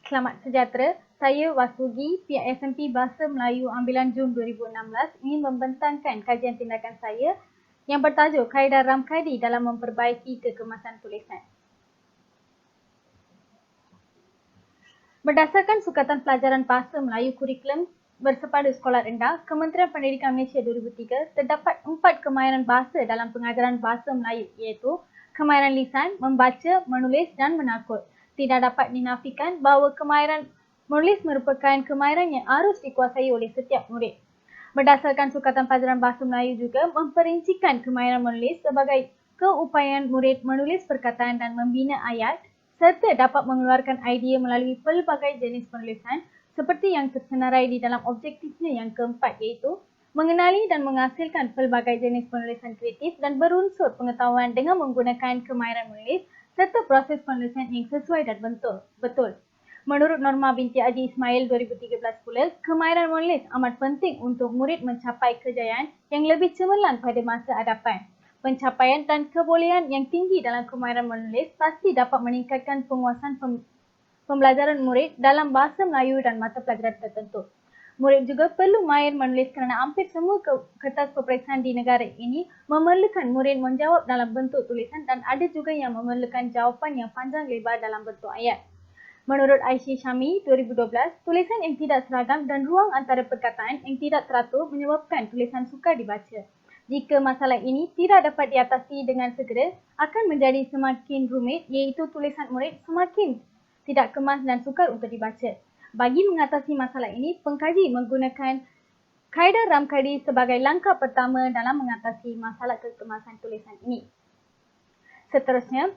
Selamat sejahtera, saya Waslugi, pihak SMP Bahasa Melayu Ambilan Jun 2016 ingin membentangkan kajian tindakan saya yang bertajuk Kaedah Ramkadi dalam memperbaiki kekemasan tulisan. Berdasarkan Sukatan Pelajaran Bahasa Melayu Kurikulum Bersepada Sekolah Rendah, Kementerian Pendidikan Malaysia 2003, terdapat 4 kemahiran bahasa dalam pengajaran bahasa Melayu iaitu kemahiran lisan, membaca, menulis dan menakut. Tidak dapat dinafikan bahawa kemahiran menulis merupakan kemahiran yang harus dikuasai oleh setiap murid. Berdasarkan Sukatan Pelajaran Bahasa Melayu juga memperincikan kemahiran menulis sebagai keupayaan murid menulis perkataan dan membina ayat serta dapat mengeluarkan idea melalui pelbagai jenis penulisan seperti yang tersenarai di dalam objektifnya yang keempat iaitu mengenali dan menghasilkan pelbagai jenis penulisan kreatif dan berunsur pengetahuan dengan menggunakan kemahiran menulis serta proses penulisan yang sesuai dan betul. Menurut Norma binti Haji Ismail 2013 pula, kemahiran menulis amat penting untuk murid mencapai kejayaan yang lebih cemerlang pada masa hadapan. Pencapaian dan kebolehan yang tinggi dalam kemahiran menulis pasti dapat meningkatkan penguasaan pembelajaran murid dalam bahasa Melayu dan mata pelajaran tertentu. Murid juga perlu mahir menulis kerana hampir semua kertas peperiksaan di negara ini memerlukan murid menjawab dalam bentuk tulisan dan ada juga yang memerlukan jawapan yang panjang lebar dalam bentuk ayat. Menurut Aisyah Syami 2012, tulisan yang tidak seragam dan ruang antara perkataan yang tidak teratur menyebabkan tulisan sukar dibaca. Jika masalah ini tidak dapat diatasi dengan segera, akan menjadi semakin rumit iaitu tulisan murid semakin tidak kemas dan sukar untuk dibaca. Bagi mengatasi masalah ini, pengkaji menggunakan kaedah Ramkadi sebagai langkah pertama dalam mengatasi masalah kekemasan tulisan ini. Seterusnya,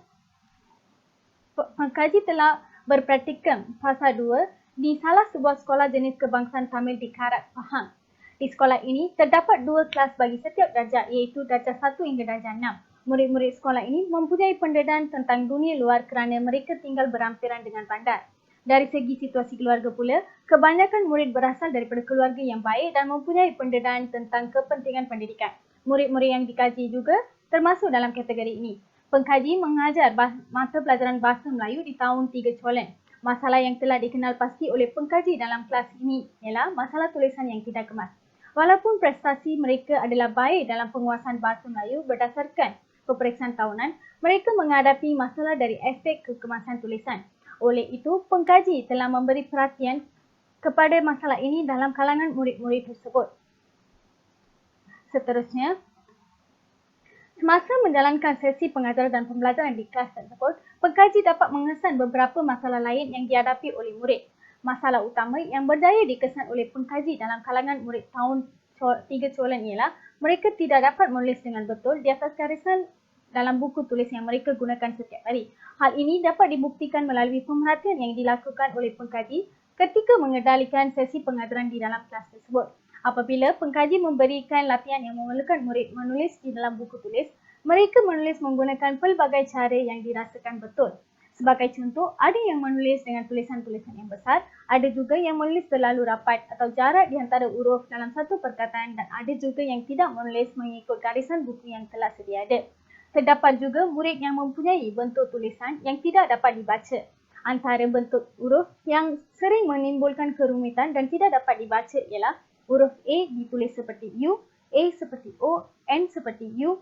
pengkaji telah berpraktikum fasa 2 di salah sebuah sekolah jenis kebangsaan Tamil di Karat, Pahang. Di sekolah ini terdapat 2 kelas bagi setiap darjah iaitu darjah 1 hingga darjah 6. Murid-murid sekolah ini mempunyai pendedahan tentang dunia luar kerana mereka tinggal berhampiran dengan bandar. Dari segi situasi keluarga pula, kebanyakan murid berasal daripada keluarga yang baik dan mempunyai pendedahan tentang kepentingan pendidikan. Murid-murid yang dikaji juga termasuk dalam kategori ini. Pengkaji mengajar mata pelajaran Bahasa Melayu di tahun 3 Colen. Masalah yang telah dikenal pasti oleh pengkaji dalam kelas ini ialah masalah tulisan yang tidak kemas. Walaupun prestasi mereka adalah baik dalam penguasaan Bahasa Melayu berdasarkan peperiksaan tahunan, mereka menghadapi masalah dari aspek kekemasan tulisan. Oleh itu, pengkaji telah memberi perhatian kepada masalah ini dalam kalangan murid-murid tersebut. Seterusnya, semasa menjalankan sesi pengajaran dan pembelajaran di kelas tersebut, pengkaji dapat mengesan beberapa masalah lain yang dihadapi oleh murid. Masalah utama yang berjaya dikesan oleh pengkaji dalam kalangan murid tahun 3 Colen ialah mereka tidak dapat menulis dengan betul di atas garisan dalam buku tulis yang mereka gunakan setiap hari. Hal ini dapat dibuktikan melalui pemerhatian yang dilakukan oleh pengkaji ketika mengendalikan sesi pengajaran di dalam kelas tersebut. Apabila pengkaji memberikan latihan yang memerlukan murid menulis di dalam buku tulis, mereka menulis menggunakan pelbagai cara yang dirasakan betul. Sebagai contoh, ada yang menulis dengan tulisan-tulisan yang besar, ada juga yang menulis terlalu rapat atau jarak di antara huruf dalam satu perkataan dan ada juga yang tidak menulis mengikut garisan buku yang telah sedia ada. Terdapat juga murid yang mempunyai bentuk tulisan yang tidak dapat dibaca. Antara bentuk huruf yang sering menimbulkan kerumitan dan tidak dapat dibaca ialah huruf A ditulis seperti U, A seperti O, N seperti U,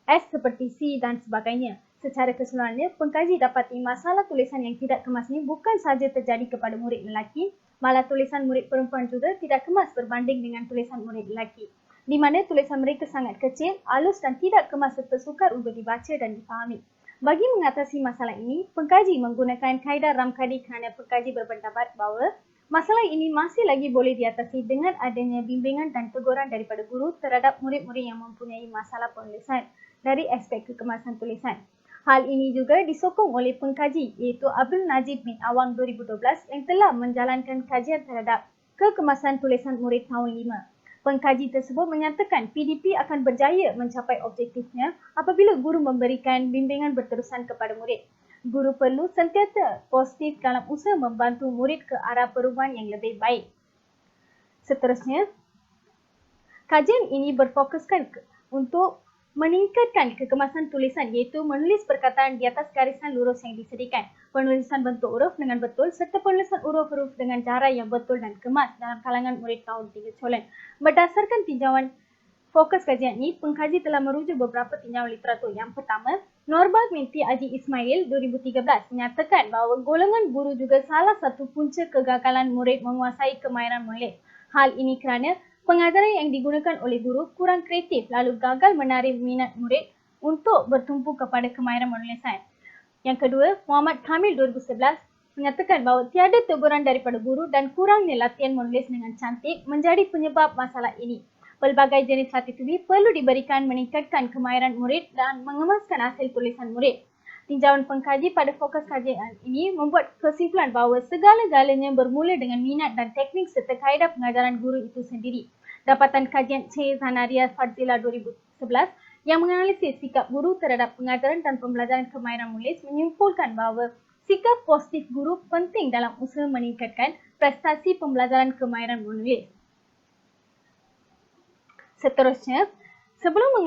S seperti C dan sebagainya. Secara keseluruhannya, pengkaji dapati masalah tulisan yang tidak kemas ini bukan sahaja terjadi kepada murid lelaki, malah tulisan murid perempuan juga tidak kemas berbanding dengan tulisan murid lelaki, di mana tulisan mereka sangat kecil, halus dan tidak kemas serta sukar untuk dibaca dan difahami. Bagi mengatasi masalah ini, pengkaji menggunakan kaedah Ramkadi kerana pengkaji berpendapat bahawa masalah ini masih lagi boleh diatasi dengan adanya bimbingan dan teguran daripada guru terhadap murid-murid yang mempunyai masalah penulisan dari aspek kekemasan tulisan. Hal ini juga disokong oleh pengkaji iaitu Abdul Najib bin Awang 2012 yang telah menjalankan kajian terhadap kekemasan tulisan murid tahun 5. Pengkaji tersebut menyatakan PDP akan berjaya mencapai objektifnya apabila guru memberikan bimbingan berterusan kepada murid. Guru perlu sentiasa positif dalam usaha membantu murid ke arah perubahan yang lebih baik. Seterusnya, kajian ini berfokuskan untuk meningkatkan kekemasan tulisan iaitu menulis perkataan di atas garisan lurus yang disediakan. penulisan bentuk huruf dengan betul serta penulisan huruf-huruf dengan cara yang betul dan kemas dalam kalangan murid tahun 3 Colen. Berdasarkan tinjauan fokus kajian ini, pengkaji telah merujuk beberapa tinjauan literatur. Yang pertama, Norba binti Haji Ismail 2013 menyatakan bahawa golongan guru juga salah satu punca kegagalan murid menguasai kemahiran menulis. Hal ini kerana pengajaran yang digunakan oleh guru kurang kreatif lalu gagal menarik minat murid untuk bertumpu kepada kemahiran menulisan. Yang kedua, Muhammad Kamil 2011 menyatakan bahawa tiada teguran daripada guru dan kurangnya latihan menulis dengan cantik menjadi penyebab masalah ini. Pelbagai jenis latih tulis perlu diberikan meningkatkan kemahiran murid dan mengemaskan hasil tulisan murid. Tinjauan pengkaji pada fokus kajian ini membuat kesimpulan bahawa segala-galanya bermula dengan minat dan teknik serta kaedah pengajaran guru itu sendiri. Dapatan kajian C. Zanaria Fadzila 2011 yang menganalisis sikap guru terhadap pengajaran dan pembelajaran kemahiran menulis menyimpulkan bahawa sikap positif guru penting dalam usaha meningkatkan prestasi pembelajaran kemahiran menulis. Seterusnya, sebelum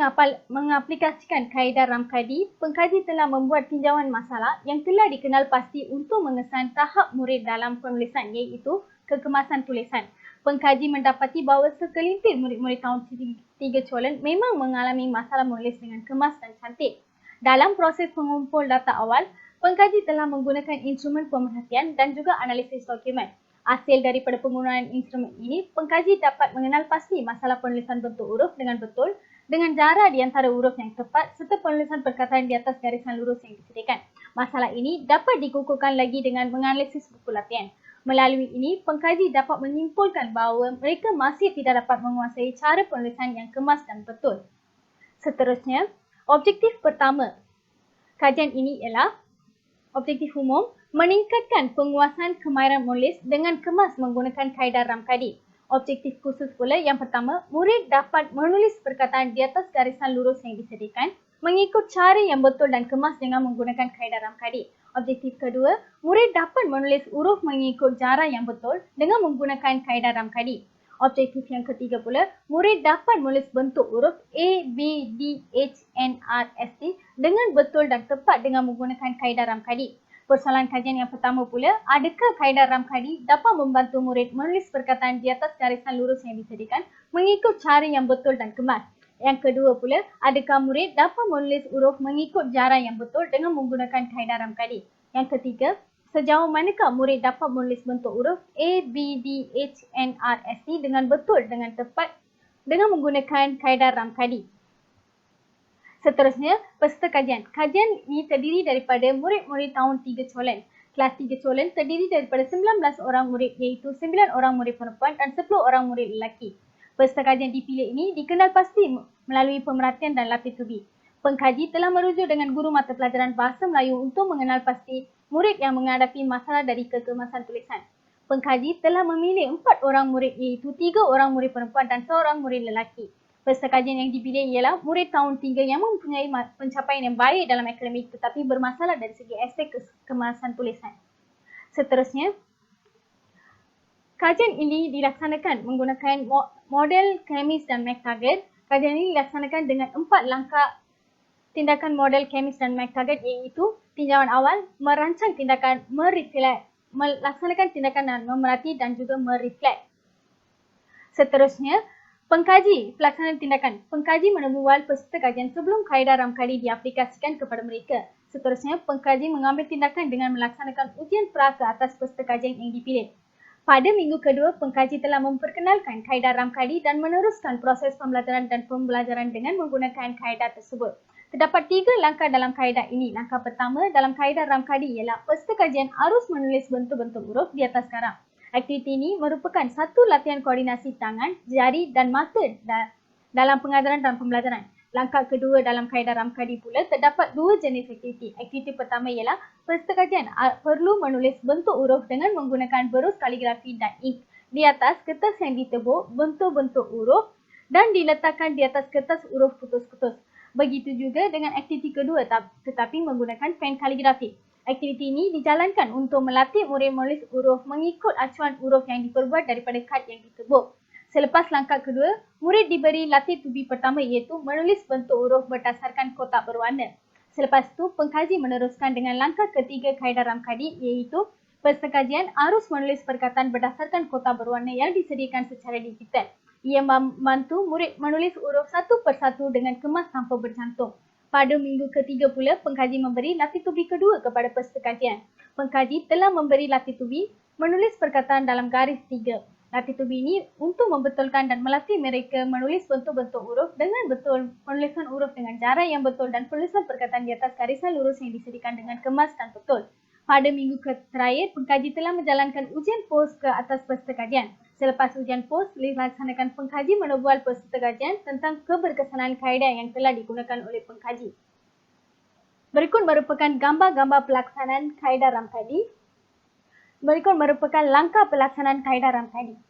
mengaplikasikan kaedah Ramkadi, pengkaji telah membuat tinjauan masalah yang telah dikenal pasti untuk mengesan tahap murid dalam penulisan, iaitu kekemasan tulisan. Pengkaji mendapati bahawa sekelintir murid-murid tahun 3 Colen memang mengalami masalah menulis dengan kemas dan cantik. Dalam proses pengumpul data awal, pengkaji telah menggunakan instrumen pemerhatian dan juga analisis dokumen. Hasil daripada penggunaan instrumen ini, pengkaji dapat mengenal pasti masalah penulisan bentuk huruf dengan betul, dengan jarak di antara huruf yang tepat serta penulisan perkataan di atas garisan lurus yang disediakan. Masalah ini dapat dikukuhkan lagi dengan menganalisis buku latihan. Melalui ini, pengkaji dapat menyimpulkan bahawa mereka masih tidak dapat menguasai cara penulisan yang kemas dan betul. Seterusnya, objektif pertama kajian ini ialah objektif umum, meningkatkan penguasaan kemahiran menulis dengan kemas menggunakan kaedah Ramkadi. Objektif khusus pula yang pertama, murid dapat menulis perkataan di atas garisan lurus yang disediakan mengikut cara yang betul dan kemas dengan menggunakan kaedah Ramkadi. Objektif kedua, murid dapat menulis huruf mengikut jarak yang betul dengan menggunakan kaedah Ramkadi. Objektif yang ketiga pula, murid dapat menulis bentuk huruf A, B, D, H, N, R, S, T dengan betul dan tepat dengan menggunakan kaedah Ramkadi. Persoalan kajian yang pertama pula, adakah kaedah Ramkadi dapat membantu murid menulis perkataan di atas garisan lurus yang disediakan mengikut cara yang betul dan kemas? Yang kedua pula, adakah murid dapat menulis huruf mengikut jarak yang betul dengan menggunakan kaedah Ramkadi? Yang ketiga, sejauh manakah murid dapat menulis bentuk huruf A, B, D, H, N, R, S, T dengan betul, dengan tepat dengan menggunakan kaedah Ramkadi? Seterusnya, peserta kajian. Kajian ini terdiri daripada murid-murid tahun 3 Colen. Kelas 3 Colen terdiri daripada 19 orang murid, iaitu 9 orang murid perempuan dan 10 orang murid lelaki. Peserta kajian dipilih ini dikenal pasti melalui pemerhatian dan latih tubi. Pengkaji telah merujuk dengan guru mata pelajaran Bahasa Melayu untuk mengenal pasti murid yang menghadapi masalah dari kekemasan tulisan. Pengkaji telah memilih 4 orang murid, iaitu 3 orang murid perempuan dan 1 orang murid lelaki. Peserta kajian yang dipilih ialah murid tahun 3 yang mempunyai pencapaian yang baik dalam akademik tetapi bermasalah dari segi aspek kekemasan tulisan. Seterusnya, kajian ini dilaksanakan menggunakan model Kemis dan McTaggart. Kajian ini dilaksanakan dengan 4 langkah tindakan model Kemis dan McTaggart, iaitu tinjauan awal, merancang tindakan, melaksanakan tindakan memerhati dan juga mereflect. Seterusnya, pengkaji pelaksanaan tindakan. Pengkaji menemubual peserta kajian sebelum kaedah Ramkadi diaplikasikan kepada mereka. Seterusnya, pengkaji mengambil tindakan dengan melaksanakan ujian pra ke atas peserta kajian yang dipilih. Pada minggu kedua, pengkaji telah memperkenalkan kaedah Ramkadi dan meneruskan proses pembelajaran dan pembelajaran dengan menggunakan kaedah tersebut. Terdapat 3 langkah dalam kaedah ini. Langkah pertama dalam kaedah Ramkadi ialah peserta kajian harus menulis bentuk-bentuk huruf di atas garang. Aktiviti ini merupakan satu latihan koordinasi tangan, jari dan mata dalam pengajaran dan pembelajaran. Langkah kedua dalam kaedah Ramkadi pula terdapat 2 jenis aktiviti. Aktiviti pertama ialah peserta kajian perlu menulis bentuk huruf dengan menggunakan berus kaligrafi dan ink di atas kertas yang ditebuk bentuk-bentuk huruf dan diletakkan di atas kertas huruf putus-putus. Begitu juga dengan aktiviti kedua tetapi menggunakan pen kaligrafi. Aktiviti ini dijalankan untuk melatih murid menulis huruf mengikut acuan huruf yang diperbuat daripada kad yang ditebuk. Selepas langkah kedua, murid diberi latih tubi pertama iaitu menulis bentuk huruf berdasarkan kotak berwarna. Selepas itu, pengkaji meneruskan dengan langkah ketiga kaedah Ramkadi iaitu persekajian arus menulis perkataan berdasarkan kota berwarna yang disediakan secara digital. Ia membantu murid menulis huruf satu persatu dengan kemas tanpa bercantum. Pada minggu ketiga pula, pengkaji memberi latitubi kedua kepada persekajian. Pengkaji telah memberi latitubi menulis perkataan dalam garis 3. Latitubi ini untuk membetulkan dan melatih mereka menulis bentuk-bentuk huruf dengan betul, penulisan huruf dengan jarak yang betul dan penulisan perkataan di atas garisan lurus yang disediakan dengan kemas dan betul. Pada minggu terakhir, pengkaji telah menjalankan ujian pos ke atas persekajian. Selepas ujian pos, dilaksanakan pengkaji menebual persekajian tentang keberkesanan kaedah yang telah digunakan oleh pengkaji. Berikut merupakan gambar-gambar pelaksanaan kaedah Ramkadi. Berikut merupakan langkah pelaksanaan kaedah Ramkadi.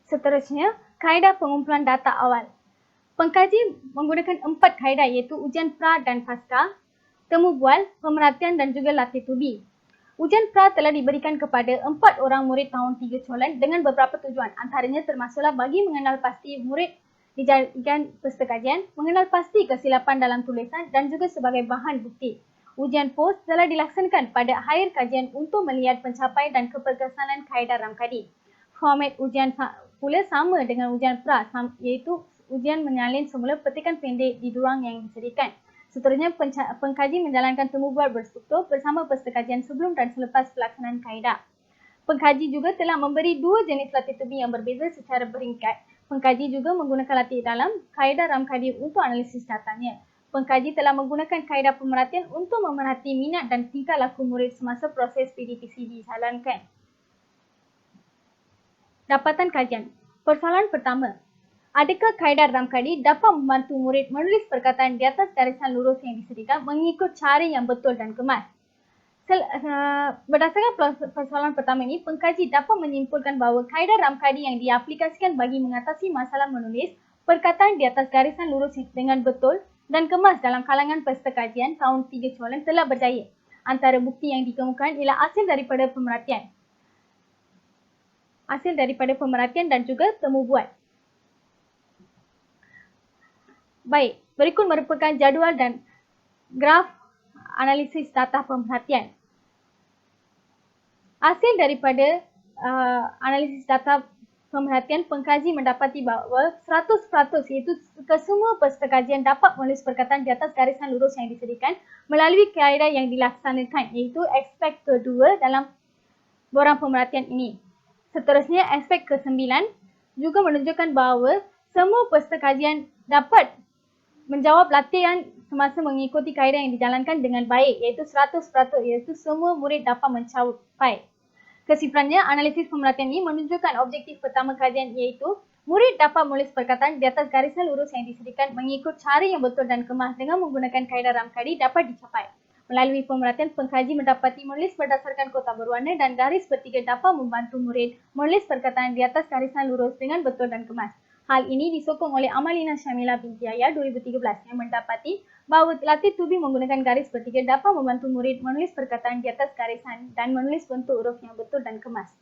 Seterusnya, kaedah pengumpulan data awal. Pengkaji menggunakan 4 kaedah iaitu ujian pra dan pasca, temu bual, pemerhatian dan juga latitubi. Ujian pra telah diberikan kepada 4 orang murid tahun 3 Colen dengan beberapa tujuan, antaranya termasuklah bagi mengenal pasti murid dijadikan persekajian, mengenal pasti kesilapan dalam tulisan dan juga sebagai bahan bukti. Ujian pos telah dilaksanakan pada akhir kajian untuk melihat pencapaian dan keberkesanan kaedah Ramkadi. Format ujian pula sama dengan ujian pra, iaitu ujian menyalin semula petikan pendek di durang yang disediakan. Seterusnya, pengkaji menjalankan temu bual berstruktur bersama persekajian sebelum dan selepas pelaksanaan kaedah. Pengkaji juga telah memberi 2 jenis latitubi yang berbeza secara beringkat. Pengkaji juga menggunakan latih dalam kaedah Ramkadi untuk analisis datanya. Pengkaji telah menggunakan kaedah pemerhatian untuk memerhati minat dan tingkah laku murid semasa proses PDPC dijalankan. Dapatan kajian. Persoalan pertama. Adakah kaedah Ramkadi dapat membantu murid menulis perkataan di atas garisan lurus yang disediakan mengikut cara yang betul dan kemas? Berdasarkan persoalan pertama ini, pengkaji dapat menyimpulkan bahawa kaedah Ramkadi yang diaplikasikan bagi mengatasi masalah menulis perkataan di atas garisan lurus dengan betul dan kemas dalam kalangan peserta kajian tahun 3 Colen telah berjaya. Antara bukti yang dikemukakan ialah hasil daripada pemerhatian dan juga temu bual. Baik, berikut merupakan jadual dan graf analisis data pemerhatian. Hasil daripada analisis data pemerhatian, pengkaji mendapati bahawa 100% iaitu kesemua peserta kajian dapat menulis perkataan di atas garisan lurus yang disediakan melalui kaedah yang dilaksanakan, iaitu aspek kedua dalam borang pemerhatian ini. Seterusnya, aspek ke-9 juga menunjukkan bahawa semua peserta kajian dapat menjawab latihan semasa mengikuti kaedah yang dijalankan dengan baik, iaitu 100%, iaitu semua murid dapat mencapai. Kesimpulannya, analisis pemerhatian ini menunjukkan objektif pertama kajian iaitu murid dapat menulis perkataan di atas garisan lurus yang disediakan mengikut cara yang betul dan kemas dengan menggunakan kaedah Ramkadi dapat dicapai. Melalui pemerhatian, pengkaji mendapati menulis berdasarkan kota berwarna dan garis bertiga dapat membantu murid menulis perkataan di atas garisan lurus dengan betul dan kemas. Hal ini disokong oleh Amalina Syamila binti Yahya 2013 yang mendapati bahawa latitubi menggunakan garis bertiga dapat membantu murid menulis perkataan di atas garisan dan menulis bentuk huruf yang betul dan kemas.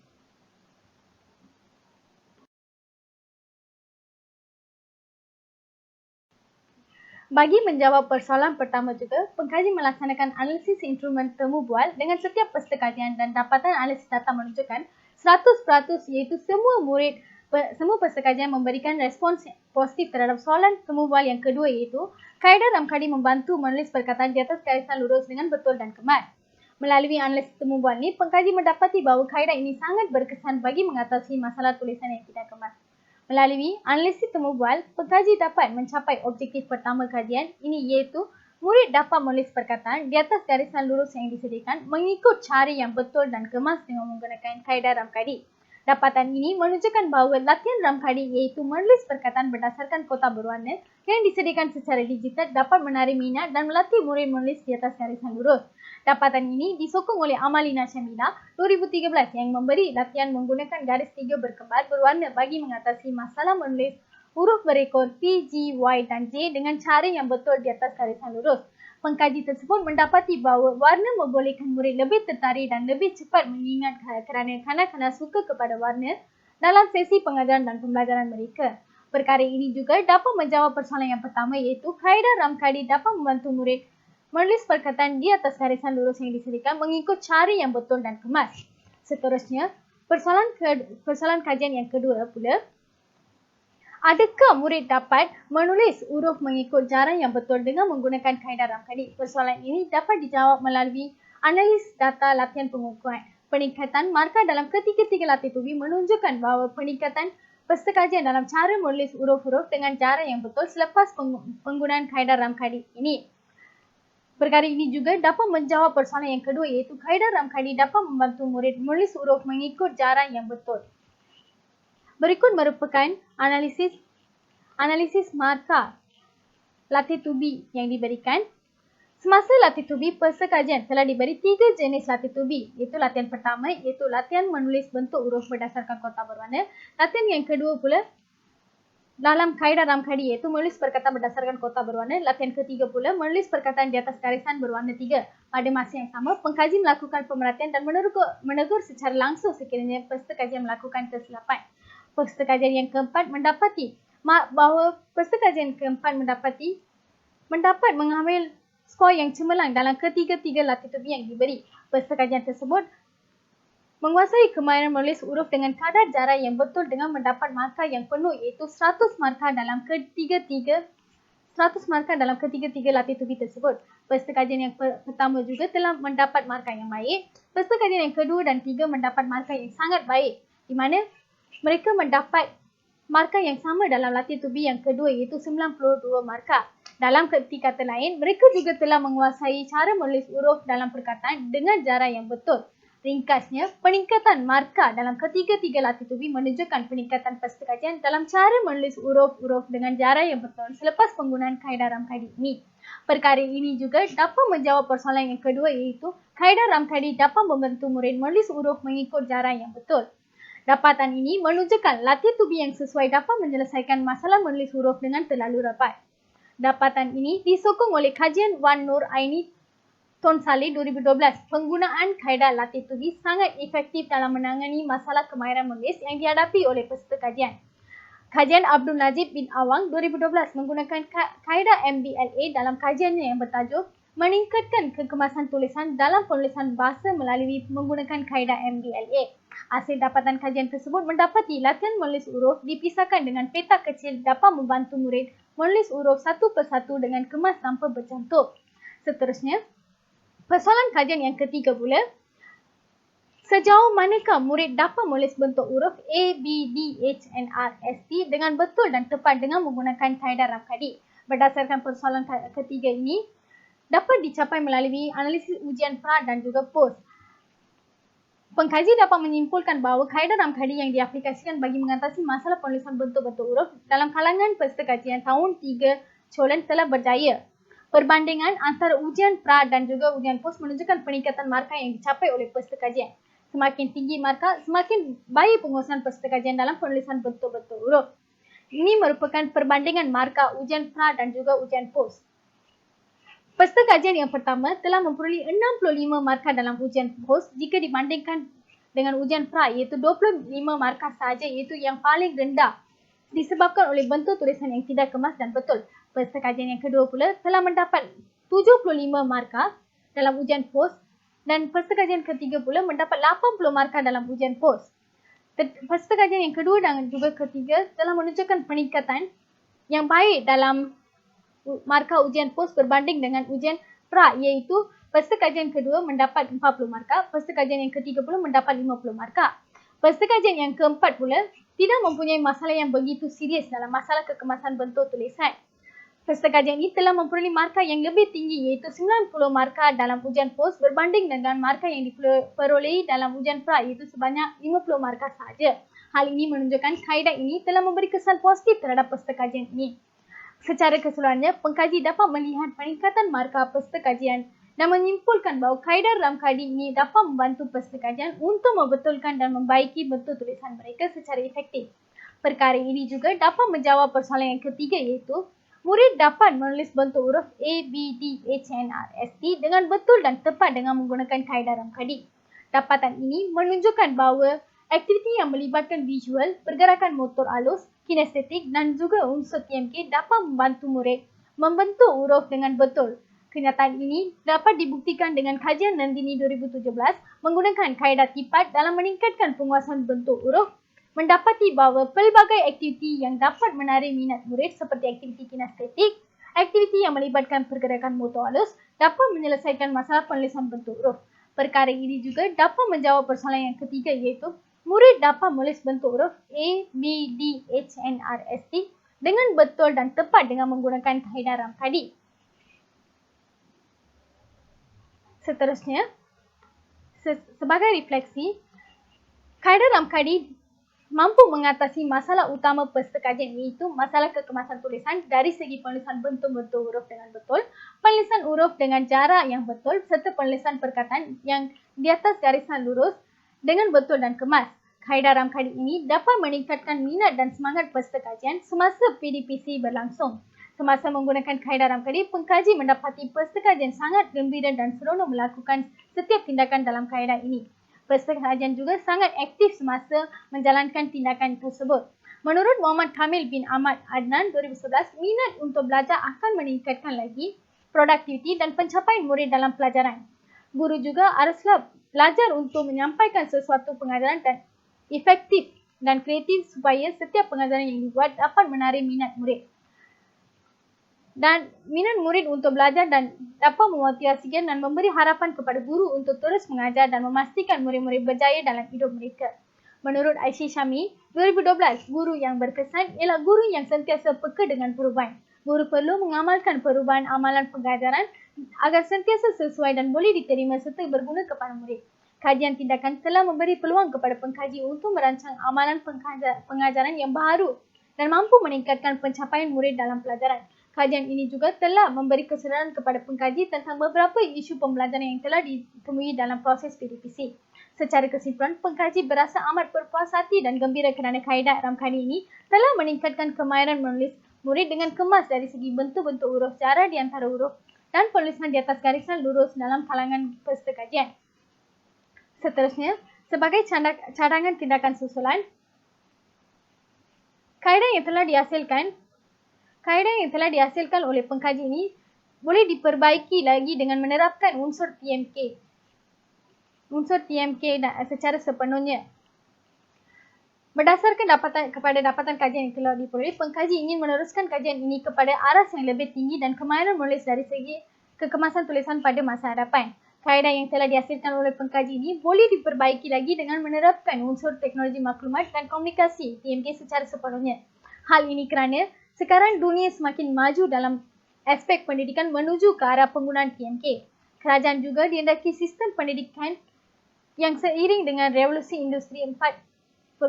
Bagi menjawab persoalan pertama juga, pengkaji melaksanakan analisis instrumen temu bual dengan setiap peserta kajian dan dapatan analisis data menunjukkan 100% iaitu semua peserta kajian memberikan respons positif terhadap soalan temu bual yang kedua iaitu kaedah Ramkadi membantu menulis perkataan di atas garisan lurus dengan betul dan kemas. Melalui analisis temu bual ini, pengkaji mendapati bahawa kaedah ini sangat berkesan bagi mengatasi masalah tulisan yang tidak kemas. Melalui analisis temu bual, pengkaji dapat mencapai objektif pertama kajian ini iaitu murid dapat menulis perkataan di atas garisan lurus yang disediakan mengikut cara yang betul dan kemas dengan menggunakan kaedah Ramkadi. Dapatan ini menunjukkan bahawa latihan Ramkadi iaitu menulis perkataan berdasarkan kota berwarna yang disediakan secara digital dapat menarik minat dan melatih murid menulis di atas garisan lurus. Dapatan ini disokong oleh Amalina Syamila 2013 yang memberi latihan menggunakan garis tiga berkembar berwarna bagi mengatasi masalah menulis huruf berekor P, G, Y dan J dengan cara yang betul di atas garisan lurus. Pengkaji tersebut mendapati bahawa warna membolehkan murid lebih tertarik dan lebih cepat mengingat kerana kanak-kanak suka kepada warna dalam sesi pengajaran dan pembelajaran mereka. Perkara ini juga dapat menjawab persoalan yang pertama iaitu kaedah Ramkadi dapat membantu murid menulis perkataan di atas garisan lurus yang disediakan mengikut cara yang betul dan kemas. Seterusnya, persoalan kajian yang kedua pula, adakah murid dapat menulis huruf mengikut jaran yang betul dengan menggunakan kaedah Ramkadi? Persoalan ini dapat dijawab melalui analisis data latihan pengukuran. Peningkatan markah dalam ketiga-tiga latih tubi menunjukkan bahawa peningkatan peserta kajian dalam cara menulis huruf-huruf dengan jaran yang betul selepas penggunaan kaedah Ramkadi ini. Perkara ini juga dapat menjawab persoalan yang kedua iaitu kaedah Ramkadi dapat membantu murid menulis huruf mengikut jaran yang betul. Berikut merupakan analisis markah latih tubi yang diberikan. Semasa latih tubi, peserta kajian telah diberi 3 jenis latih tubi, iaitu latihan pertama iaitu latihan menulis bentuk huruf berdasarkan kotak berwarna. Latihan yang kedua pula dalam kaedah Ramkadi iaitu menulis perkataan berdasarkan kotak berwarna. Latihan ketiga pula menulis perkataan di atas garisan berwarna 3. Pada masa yang sama, pengkaji melakukan pemerhatian dan menegur secara langsung sekiranya peserta kajian melakukan kesilapan. Peserta kajian yang keempat mendapati bahawa peserta kajian keempat mendapat mengambil skor yang cemerlang dalam ketiga-tiga latih tubi yang diberi. Peserta kajian tersebut menguasai kemahiran menulis huruf dengan kadar jarak yang betul dengan mendapat markah yang penuh iaitu 100 markah dalam ketiga-tiga latih tubi tersebut. Peserta kajian yang pertama juga telah mendapat markah yang baik. Peserta kajian yang kedua dan tiga mendapat markah yang sangat baik, di mana mereka mendapat markah yang sama dalam latih tubi yang kedua iaitu 92 markah. Dalam kata lain, mereka juga telah menguasai cara menulis huruf dalam perkataan dengan jarak yang betul. Ringkasnya, peningkatan markah dalam ketiga-tiga latih tubi menunjukkan peningkatan peserta kajian dalam cara menulis huruf-huruf dengan jarak yang betul selepas penggunaan kaedah Ramkadi ini. Perkara ini juga dapat menjawab persoalan yang kedua iaitu kaedah Ramkadi dapat membantu murid menulis huruf mengikut jarak yang betul. Dapatan ini menunjukkan latih tubi yang sesuai dapat menyelesaikan masalah menulis huruf dengan terlalu rapat. Dapatan ini disokong oleh kajian Wan Nur Aini Tun Saleh 2012. Penggunaan kaedah latih tubi sangat efektif dalam menangani masalah kemahiran menulis yang dihadapi oleh peserta kajian. Kajian Abdul Najib bin Awang 2012 menggunakan kaedah MBLA dalam kajiannya yang bertajuk meningkatkan kekemasan tulisan dalam penulisan bahasa melalui menggunakan kaedah MBLA. Hasil dapatan kajian tersebut mendapati latihan menulis huruf dipisahkan dengan petak kecil dapat membantu murid menulis huruf satu persatu dengan kemas tanpa bercantum. Seterusnya, persoalan kajian yang ketiga pula, sejauh manakah murid dapat menulis bentuk huruf A, B, D, H, N, R, S, T dengan betul dan tepat dengan menggunakan kaedah Ramkadi. Berdasarkan persoalan ketiga ini, dapat dicapai melalui analisis ujian pra dan juga post. Pengkaji dapat menyimpulkan bahawa kaedah Ramkadi yang diaplikasikan bagi mengatasi masalah penulisan bentuk-bentuk huruf dalam kalangan peserta kajian tahun 3 Cholen telah berjaya. Perbandingan antara ujian pra dan juga ujian pos menunjukkan peningkatan markah yang dicapai oleh peserta kajian. Semakin tinggi markah, semakin baik penguasaan peserta kajian dalam penulisan bentuk-bentuk huruf. Ini merupakan perbandingan markah ujian pra dan juga ujian pos. Peserta kajian yang pertama telah memperoleh 65 markah dalam ujian pos jika dibandingkan dengan ujian pra iaitu 25 markah sahaja iaitu yang paling rendah disebabkan oleh bentuk tulisan yang tidak kemas dan betul. Peserta kajian yang kedua pula telah mendapat 75 markah dalam ujian pos dan peserta kajian ketiga pula mendapat 80 markah dalam ujian pos. Peserta kajian yang kedua dan juga ketiga telah menunjukkan peningkatan yang baik dalam markah ujian pos berbanding dengan ujian pra iaitu peserta kajian kedua mendapat 40 markah, peserta kajian yang ketiga pula mendapat 50 markah. Peserta kajian yang keempat pula tidak mempunyai masalah yang begitu serius dalam masalah kekemasan bentuk tulisan. Peserta kajian ini telah memperoleh markah yang lebih tinggi iaitu 90 markah dalam ujian pos berbanding dengan markah yang diperolehi dalam ujian pra iaitu sebanyak 50 markah sahaja. Hal ini menunjukkan kaedah ini telah memberi kesan positif terhadap peserta kajian ini. Secara keseluruhannya, pengkaji dapat melihat peningkatan markah peserta kajian dan menyimpulkan bahawa kaedah Ramkadi ini dapat membantu peserta kajian untuk membetulkan dan membaiki bentuk tulisan mereka secara efektif. Perkara ini juga dapat menjawab persoalan yang ketiga, iaitu murid dapat menulis bentuk huruf A, B, D, H, N, R, S, T dengan betul dan tepat dengan menggunakan kaedah Ramkadi. Dapatan ini menunjukkan bahawa aktiviti yang melibatkan visual, pergerakan motor halus, kinestetik dan juga unsur TMK dapat membantu murid membentuk huruf dengan betul. Kenyataan ini dapat dibuktikan dengan kajian Nandini 2017 menggunakan kaedah TIPAT dalam meningkatkan penguasaan bentuk huruf, mendapati bahawa pelbagai aktiviti yang dapat menarik minat murid seperti aktiviti kinestetik, aktiviti yang melibatkan pergerakan motor halus dapat menyelesaikan masalah penulisan bentuk huruf. Perkara ini juga dapat menjawab persoalan yang ketiga, iaitu murid dapat menulis bentuk huruf A, B, D, H, N, R, S, T dengan betul dan tepat dengan menggunakan kaedah Ramkadi. Seterusnya, sebagai refleksi, kaedah Ramkadi mampu mengatasi masalah utama peserta kajian, iaitu masalah kekemasan tulisan dari segi penulisan bentuk-bentuk huruf dengan betul, penulisan huruf dengan jarak yang betul serta penulisan perkataan yang di atas garisan lurus dengan betul dan kemas. Kaedah Ramkadi ini dapat meningkatkan minat dan semangat peserta kajian semasa PDPC berlangsung. Semasa menggunakan kaedah Ramkadi, pengkaji mendapati peserta kajian sangat gembira dan seronok melakukan setiap tindakan dalam kaedah ini. Peserta kajian juga sangat aktif semasa menjalankan tindakan tersebut. Menurut Muhammad Kamil bin Ahmad Adnan 2011, minat untuk belajar akan meningkatkan lagi produktiviti dan pencapaian murid dalam pelajaran. Guru juga haruslah belajar untuk menyampaikan sesuatu pengajaran dan efektif dan kreatif supaya setiap pengajaran yang dibuat dapat menarik minat murid. Dan minat murid untuk belajar dan dapat memotivasikan dan memberi harapan kepada guru untuk terus mengajar dan memastikan murid-murid berjaya dalam hidup mereka. Menurut Aisyah Syami, 2012, guru yang berkesan ialah guru yang sentiasa peka dengan perubahan. Guru perlu mengamalkan perubahan amalan pengajaran agar sentiasa sesuai dan boleh diterima serta berguna kepada murid. Kajian tindakan telah memberi peluang kepada pengkaji untuk merancang amalan pengajaran yang baru dan mampu meningkatkan pencapaian murid dalam pelajaran. Kajian ini juga telah memberi kesedaran kepada pengkaji tentang beberapa isu pembelajaran yang telah ditemui dalam proses PDPC. Secara kesimpulan, pengkaji berasa amat berpuas hati dan gembira kerana kaedah Ramkadi ini telah meningkatkan kemahiran menulis murid dengan kemas dari segi bentuk-bentuk huruf, jarak di antara huruf dan penulisan di atas garisan lurus dalam kalangan peserta kajian. Seterusnya, sebagai cadangan tindakan susulan, kaedah yang telah dihasilkan oleh pengkaji ini boleh diperbaiki lagi dengan menerapkan unsur TMK secara sepenuhnya. Berdasarkan dapatan kajian yang telah diperoleh, pengkaji ingin meneruskan kajian ini kepada aras yang lebih tinggi dan kemahiran menulis dari segi kekemasan tulisan pada masa hadapan. Kaedah yang telah dihasilkan oleh pengkaji ini boleh diperbaiki lagi dengan menerapkan unsur teknologi maklumat dan komunikasi TMK secara sepenuhnya. Hal ini kerana sekarang dunia semakin maju dalam aspek pendidikan menuju ke arah penggunaan TMK. Kerajaan juga dihendaki sistem pendidikan yang seiring dengan revolusi industri 4.0.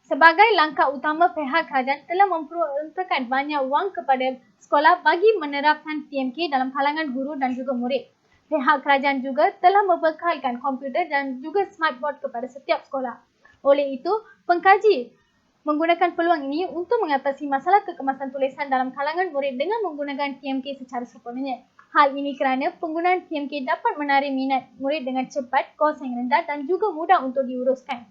Sebagai langkah utama, pihak kerajaan telah memperuntukkan banyak wang kepada sekolah bagi menerapkan TMK dalam kalangan guru dan juga murid. Pihak kerajaan juga telah membekalkan komputer dan juga smartboard kepada setiap sekolah. Oleh itu, pengkaji menggunakan peluang ini untuk mengatasi masalah kekemasan tulisan dalam kalangan murid dengan menggunakan TMK secara sepenuhnya. Hal ini kerana penggunaan TMK dapat menarik minat murid dengan cepat, kos yang rendah dan juga mudah untuk diuruskan.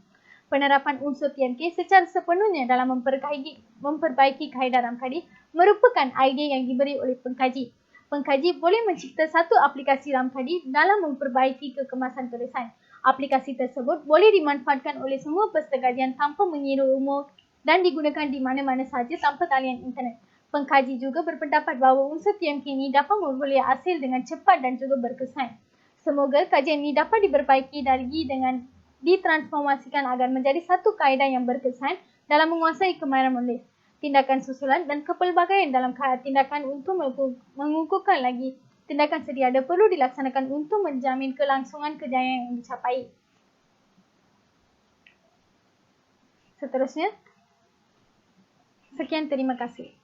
Penerapan unsur TMK secara sepenuhnya dalam memperbaiki kaedah Ramkadi merupakan idea yang diberi oleh pengkaji. Pengkaji boleh mencipta satu aplikasi Ramkadi dalam memperbaiki kekemasan tulisan. Aplikasi tersebut boleh dimanfaatkan oleh semua peserta kajian tanpa mengira umur dan digunakan di mana-mana sahaja tanpa talian internet. Pengkaji juga berpendapat bahawa unsur TMK ini dapat memperoleh hasil dengan cepat dan juga berkesan. Semoga kajian ini dapat diperbaiki lagi dengan ditransformasikan agar menjadi satu kaedah yang berkesan dalam menguasai kemahiran menulis, tindakan susulan dan kepelbagaian dalam tindakan untuk mengukuhkan lagi tindakan sedia ada perlu dilaksanakan untuk menjamin kelangsungan kejayaan yang dicapai. Seterusnya, sekian, terima kasih.